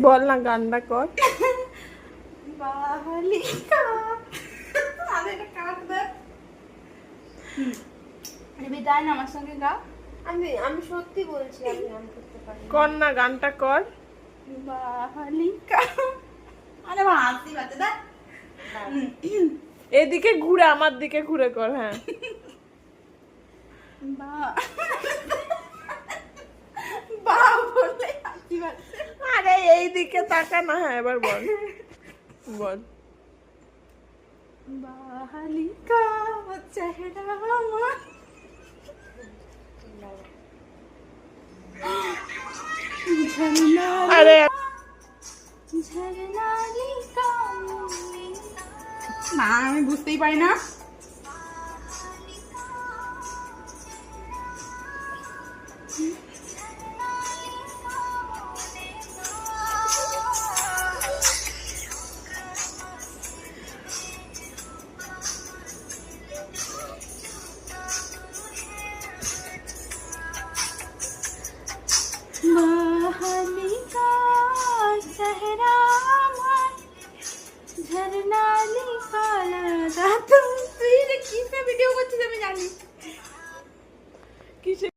বল না গানটা কর। বাহালিকা আরে এটা কাট দে। বিদায় না আমার সঙ্গে গা। আমি সত্যি বলছি আমি গান করতে পারি। কর না গানটা কর। বাহালিকা আরে মা হাসি পাচ্ছে দা। এদিকে ঘুরে আমার দিকে ঘুরে কর। হ্যাঁ বা বা বলে হাসি পাচ্ছে। আরে এই দিকে তাকা না। হ্যাঁ এবার বল বল। বাহালিকা চেহারা আমার ঝরনা আরে ঝরনালিকা না আমি বুঝতেই পারি না। बाहलिका चेहरा झरना लिखा तुम फिर किससे वीडियो को मैं जानी কিসে